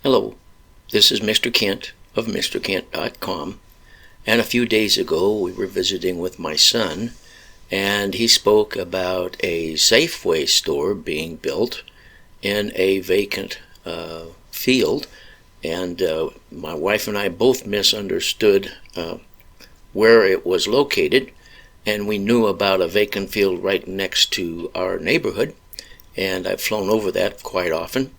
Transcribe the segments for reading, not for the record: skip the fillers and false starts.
Hello, this is Mr. Kent of MrKent.com, and a few days ago we were visiting with my son, and he spoke about a Safeway store being built in a vacant field, and my wife and I both misunderstood where it was located, and we knew about a vacant field right next to our neighborhood, and I've flown over that quite often.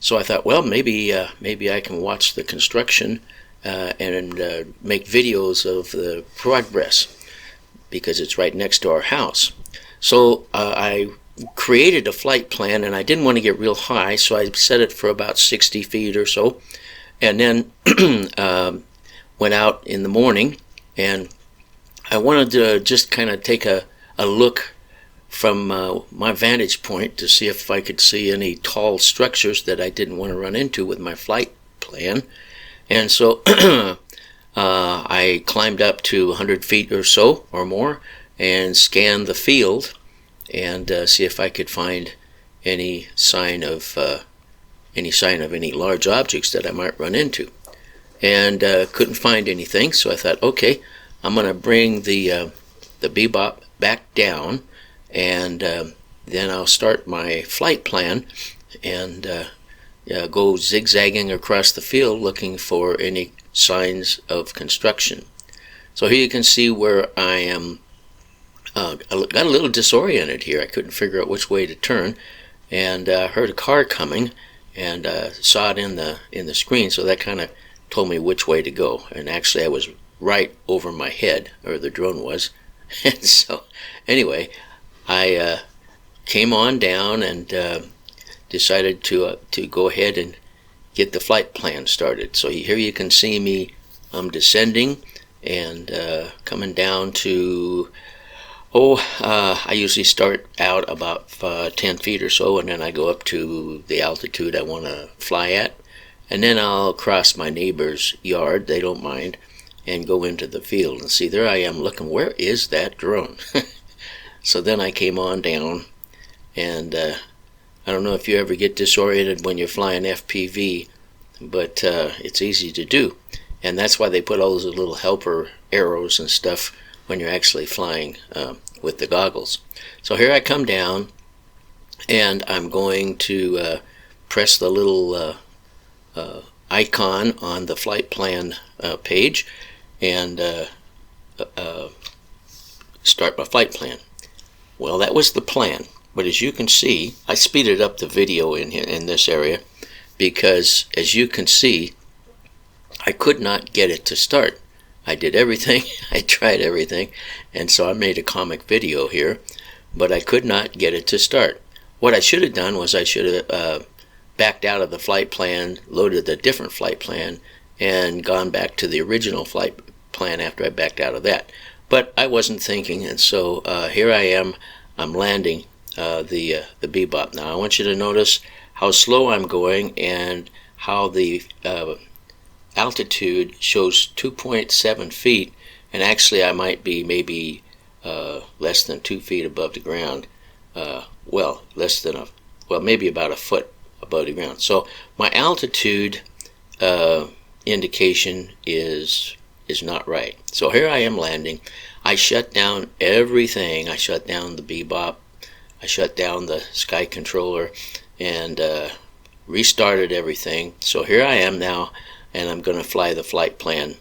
So I thought, well, maybe I can watch the construction and make videos of the progress because it's right next to our house. So I created a flight plan, and I didn't want to get real high, so I set it for about 60 feet or so, and then went out in the morning, and I wanted to just kind of take a look from my vantage point to see if I could see any tall structures that I didn't want to run into with my flight plan. And so I climbed up to 100 feet or so or more and scanned the field and see if I could find any sign of any large objects that I might run into. And couldn't find anything, so I thought, okay, I'm going to bring the bebop back down, and then I'll start my flight plan and go zigzagging across the field looking for any signs of construction. So here you can see where I am. I got a little disoriented here. I couldn't figure out which way to turn, and heard a car coming, and saw it in the screen, so that kind of told me which way to go. And actually I was right over my head, or the drone was. And so anyway, I came on down and decided to go ahead and get the flight plan started. So here you can see me. I'm descending and coming down to, I usually start out about 10 feet or so, and then I go up to the altitude I want to fly at, and then I'll cross my neighbor's yard, they don't mind, and go into the field. And see, there I am looking, where is that drone? So then I came on down, and I don't know if you ever get disoriented when you're flying FPV, but it's easy to do. And that's why they put all those little helper arrows and stuff when you're actually flying with the goggles. So here I come down, and I'm going to press the little icon on the flight plan page and start my flight plan. Well, that was the plan, but as you can see, I speeded up the video in this area because, as you can see, I could not get it to start. I did everything, I tried everything, and so I made a comic video here, but I could not get it to start. What I should have done was I should have backed out of the flight plan, loaded a different flight plan, and gone back to the original flight plan after I backed out of that. But I wasn't thinking, and so here I am. I'm landing the bebop. Now I want you to notice how slow I'm going and how the altitude shows 2.7 feet, and actually I might be maybe less than 2 feet above the ground. Well, maybe about a foot above the ground. So my altitude indication is not right. So here I am landing. I shut down everything. I shut down the bebop. I shut down the skycontroller and restarted everything. So here I am now, and I'm going to fly the flight plan.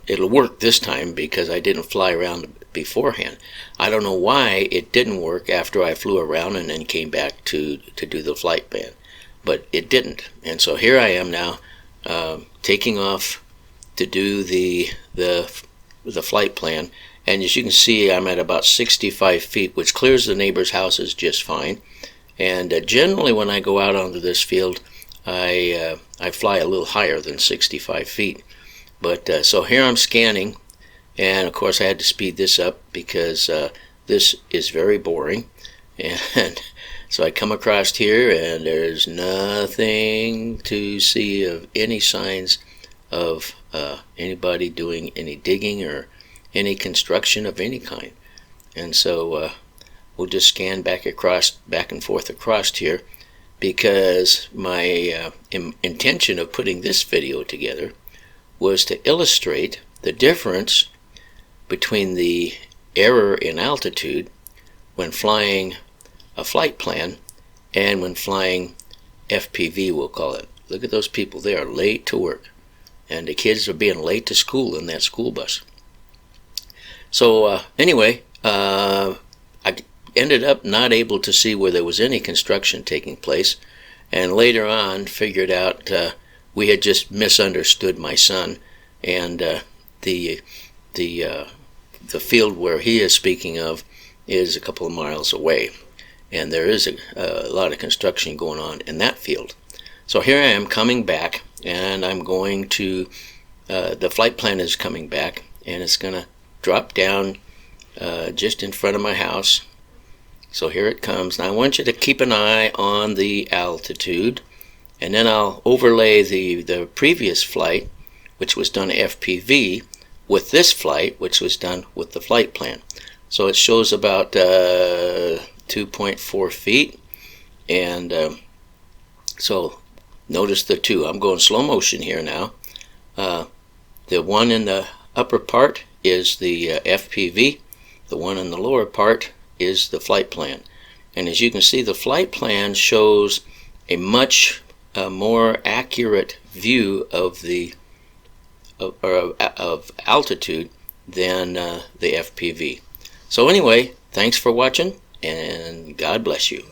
It'll work this time because I didn't fly around beforehand. I don't know why it didn't work after I flew around and then came back to do the flight plan, but it didn't. And so here I am now, taking off to do the flight plan, and as you can see, I'm at about 65 feet, which clears the neighbor's houses just fine. And generally when I go out onto this field, I fly a little higher than 65 feet. But so here I'm scanning, and of course I had to speed this up because this is very boring. And so I come across here, and there's nothing to see of any signs of anybody doing any digging or any construction of any kind. And so we'll just scan back and forth across here, because my intention of putting this video together was to illustrate the difference between the error in altitude when flying a flight plan and when flying FPV, we'll call it. Look at those people. They are late to work, and the kids are being late to school in that school bus. So anyway, I ended up not able to see where there was any construction taking place, and later on figured out we had just misunderstood my son, and the field where he is speaking of is a couple of miles away, and there is a lot of construction going on in that field. So here I am coming back, and I'm going to, the flight plan is coming back, and it's going to drop down just in front of my house. So here it comes. Now I want you to keep an eye on the altitude, and then I'll overlay the previous flight, which was done FPV, with this flight, which was done with the flight plan. So it shows about 2.4 feet, and so notice the two. I'm going slow motion here now. The one in the upper part is the FPV. The one in the lower part is the flight plan. And as you can see, the flight plan shows a much more accurate view of of altitude than the FPV. So anyway, thanks for watching, and God bless you.